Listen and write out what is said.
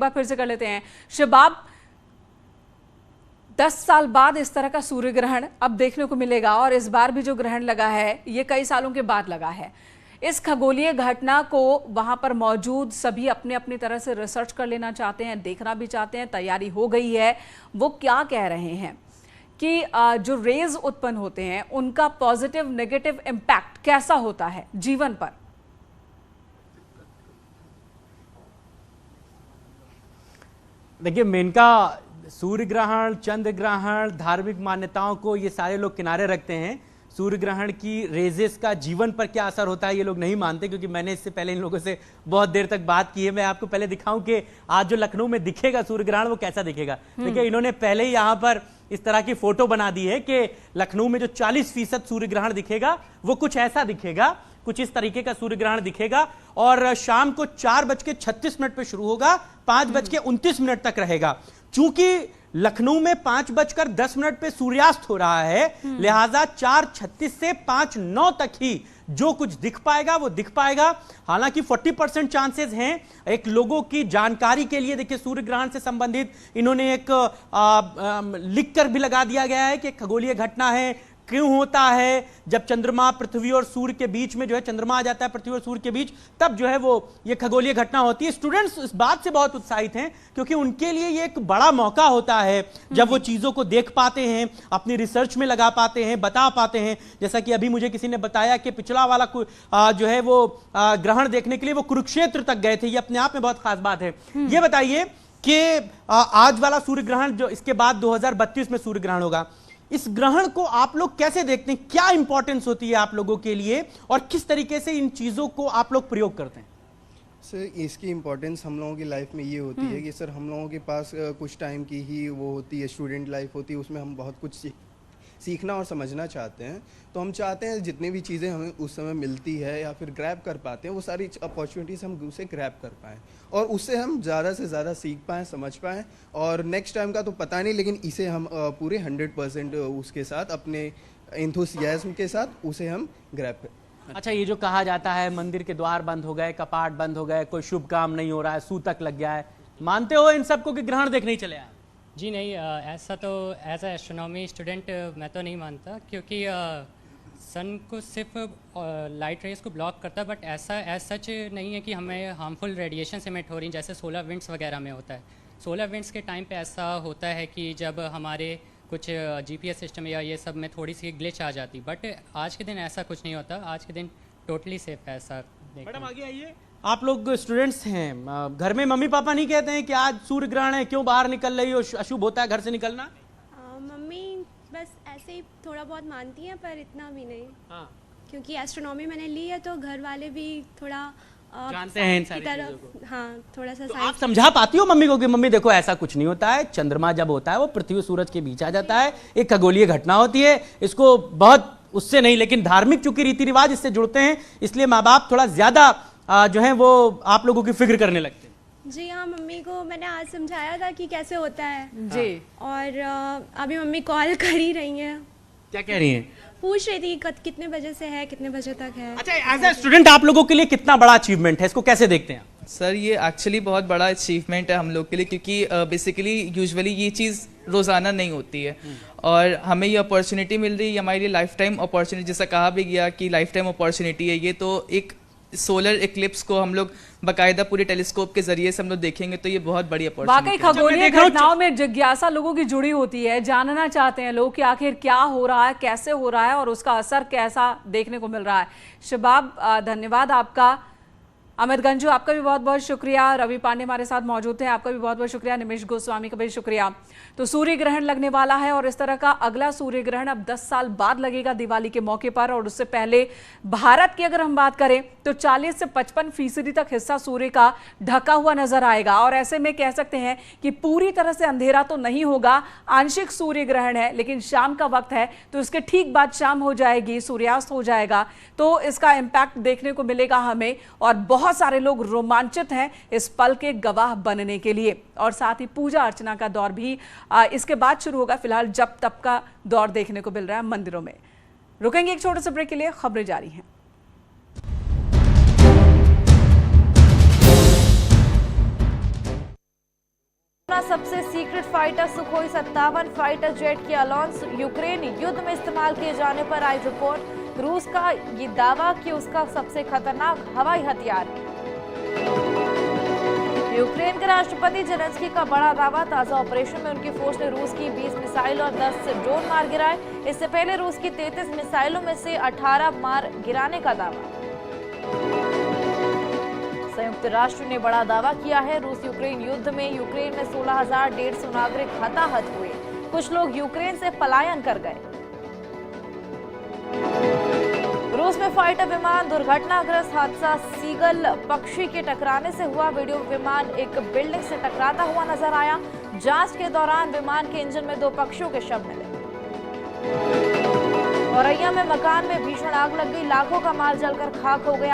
बार फिर से कर लेते हैं। शबाब, 10 साल बाद इस तरह का सूर्य ग्रहण अब देखने को मिलेगा और इस बार भी जो ग्रहण लगा है ये कई सालों के बाद लगा है। इस खगोलीय घटना को वहां पर मौजूद सभी अपने अपनी तरह से रिसर्च कर लेना चाहते हैं, देखना भी चाहते हैं, तैयारी हो गई है। वो क्या कह रहे हैं कि जो रेज उत्पन्न होते हैं उनका पॉजिटिव नेगेटिव इम्पैक्ट कैसा होता है जीवन पर। देखिए, मेनका सूर्य ग्रहण, चंद्र ग्रहण, धार्मिक मान्यताओं को ये सारे लोग किनारे रखते हैं। सूर्य ग्रहण की रेजेस का जीवन पर क्या असर होता है ये लोग नहीं मानते, क्योंकि मैंने इससे पहले इन लोगों से बहुत देर तक बात की है। मैं आपको पहले दिखाऊं कि आज जो लखनऊ में दिखेगा सूर्य ग्रहण वो कैसा दिखेगा। देखिए, इन्होंने पहले ही यहाँ पर इस तरह की फोटो बना दी है कि लखनऊ में जो 40% सूर्य ग्रहण दिखेगा वो कुछ ऐसा दिखेगा, कुछ इस तरीके का सूर्य ग्रहण दिखेगा और शाम को 4:36 पे शुरू होगा, 5:29 तक रहेगा। चूंकि लखनऊ में 5:10 पे सूर्यास्त हो रहा है, लिहाजा 4:36 से 5:09 तक ही जो कुछ दिख पाएगा वो दिख पाएगा। हालांकि 40% चांसेस हैं। एक लोगों की जानकारी के लिए देखिए, सूर्य ग्रहण से संबंधित इन्होंने एक लिखकर भी लगा दिया गया है कि खगोलीय घटना है। क्यों होता है? जब चंद्रमा पृथ्वी और सूर्य के बीच में जो है, चंद्रमा आ जाता है पृथ्वी और सूर्य के बीच, तब जो है वो ये खगोलीय घटना होती है। स्टूडेंट्स इस बात से बहुत उत्साहित हैं क्योंकि उनके लिए ये एक बड़ा मौका होता है जब वो चीजों को देख पाते हैं, अपनी रिसर्च में लगा पाते हैं, बता पाते हैं। जैसा कि अभी मुझे किसी ने बताया कि पिछला वाला जो है वो ग्रहण देखने के लिए वो कुरुक्षेत्र तक गए थे। ये अपने आप में बहुत खास बात है। ये बताइए कि आज वाला सूर्य ग्रहण जो इसके बाद 2032 में सूर्य ग्रहण होगा, इस ग्रहण को आप लोग कैसे देखते हैं? क्या इंपॉर्टेंस होती है आप लोगों के लिए और किस तरीके से इन चीजों को आप लोग प्रयोग करते हैं? सर, इसकी इम्पोर्टेंस हम लोगों की लाइफ में ये होती है कि सर हम लोगों के पास कुछ टाइम की ही वो होती है, स्टूडेंट लाइफ होती है, उसमें हम बहुत कुछ सीखना और समझना चाहते हैं। तो हम चाहते हैं जितनी भी चीज़ें हमें उस समय मिलती है या फिर ग्रैब कर पाते हैं, वो सारी अपॉर्चुनिटीज़ हम उसे ग्रैब कर पाएँ और उससे हम ज़्यादा से ज़्यादा सीख पाएँ, समझ पाएँ। और नेक्स्ट टाइम का तो पता नहीं, लेकिन इसे हम पूरे 100% उसके साथ, अपने एंथुसियाज्म के साथ उसे हम ग्रैब करें। अच्छा, ये जो कहा जाता है मंदिर के द्वार बंद हो गए, कपाट बंद हो गए, कोई शुभ काम नहीं हो रहा है, सूतक लग गया है, मानते हो इन सबको कि ग्रहण देखने ही चले आए? जी नहीं, ऐसा तो एज ए एस्ट्रोनॉमी स्टूडेंट मैं तो नहीं मानता, क्योंकि सन को सिर्फ लाइट रेज को ब्लॉक करता है, बट ऐसा एज सच नहीं है कि हमें हार्मफुल रेडिएशन एमिट हो रही जैसे सोलर विंड्स वगैरह में होता है। सोलर विंड्स के टाइम पे ऐसा होता है कि जब हमारे कुछ जीपीएस सिस्टम या ये सब में थोड़ी सी ग्लिच आ जाती, बट आज के दिन ऐसा कुछ नहीं होता। आज के दिन टोटली सेफ है। ऐसा मैडम आगे आइए। आप लोग स्टूडेंट्स हैं, घर में मम्मी पापा नहीं कहते हैं कि आज सूर्य ग्रहण है, क्यों बाहर निकल रही हो, अशुभ होता है घर से निकलना? मम्मी बस ऐसे ही थोड़ा बहुत मानती हैं, पर इतना भी नहीं। हाँ। क्योंकि एस्ट्रोनॉमी मैंने ली है तो घर वाले भी थोड़ा जानते हैं इन सारी चीजों को। हाँ, थोड़ा सा तो आप समझा पाती हो मम्मी को कि मम्मी देखो ऐसा कुछ नहीं होता है, चंद्रमा जब होता है वो पृथ्वी सूरज के बीच आ जाता है, एक खगोलीय घटना होती है, इसको बहुत उससे नहीं, लेकिन धार्मिक चूंकि रीति रिवाज इससे जुड़ते हैं, इसलिए माँ बाप थोड़ा ज्यादा जो है वो आप लोगों की फिक्र करने लगते हैं। जी हाँ, मम्मी को मैंने आज समझाया था कि कैसे होता है जी। और अभी मम्मी कॉल कर ही रही हैं। क्या कह रही हैं? पूछ रही थी कितने बजे से है, कितने बजे तक है। अच्छा, एज ए स्टूडेंट आप लोगों के लिए कितना बड़ा अचीवमेंट है, इसको कैसे देखते हैं? सर, ये एक्चुअली बहुत बड़ा अचीवमेंट है हम लोग के लिए, क्योंकि बेसिकली यूजुअली ये चीज़ रोज़ाना नहीं होती है और हमें ये अपॉर्चुनिटी मिल रही है, हमारे लिए लाइफ टाइम अपॉर्चुनिटी, जैसा कहा भी गया कि लाइफ टाइम अपॉर्चुनिटी है ये। तो एक सोलर इक्लिप्स को हम लोग बाकायदा पूरे टेलीस्कोप के जरिए से हम लोग देखेंगे तो ये बहुत बड़ी अपॉर्चुनिटी है। वाकई खगोलीय घटनाओं में जिज्ञासा लोगों की जुड़ी होती है, जानना चाहते हैं लोग कि आखिर क्या हो रहा है, कैसे हो रहा है और उसका असर कैसा देखने को मिल रहा है। शबाब, धन्यवाद आपका। अमित गंजू, आपका भी बहुत बहुत शुक्रिया। रवि पांडे हमारे साथ मौजूद थे, आपका भी बहुत बहुत शुक्रिया। निमिष गोस्वामी का भी शुक्रिया। तो सूर्य ग्रहण लगने वाला है और इस तरह का अगला सूर्य ग्रहण अब 10 साल बाद लगेगा दिवाली के मौके पर। और उससे पहले भारत की अगर हम बात करें तो 40 से 55% तक हिस्सा सूर्य का ढका हुआ नजर आएगा। और ऐसे में कह सकते हैं कि पूरी तरह से अंधेरा तो नहीं होगा, आंशिक सूर्य ग्रहण है, लेकिन शाम का वक्त है तो इसके ठीक बाद शाम हो जाएगी, सूर्यास्त हो जाएगा, तो इसका इम्पैक्ट देखने को मिलेगा हमें। और बहुत सारे लोग रोमांचित हैं इस पल के गवाह बनने के लिए। और साथ ही पूजा अर्चना का दौर भी इसके बाद शुरू होगा। फिलहाल जब तब का दौर देखने को मिल रहा है मंदिरों में। रुकेंगे एक छोटे से ब्रेक के लिए, खबरें जारी हैं। अपना सबसे secret fighter Sukhoi 57 fighter jet की अलाउंस यूक्रेन युद्ध में इस्तेमाल किए जाने पर आई रिपोर्ट। रूस का ये दावा कि उसका सबसे खतरनाक हवाई हथियार है। यूक्रेन के राष्ट्रपति जेलेंस्की का बड़ा दावा, ताजा ऑपरेशन में उनकी फोर्स ने रूस की 20 मिसाइल और 10 ड्रोन मार गिराए। इससे पहले रूस की 33 मिसाइलों में से 18 मार गिराने का दावा। संयुक्त राष्ट्र ने बड़ा दावा किया है, रूस यूक्रेन युद्ध में यूक्रेन में 16,150 नागरिक हताहत हुए, कुछ लोग यूक्रेन से पलायन कर गए। रूस में फाइटर विमान दुर्घटनाग्रस्त हादसा, सीगल पक्षी के टकराने से हुआ। वीडियो विमान एक बिल्डिंग से टकराता हुआ नजर आया। जांच के दौरान विमान के इंजन में 2 पक्षियों के शव मिले। औरैया में मकान में भीषण आग लग गई, लाखों का माल जलकर खाक हो गया।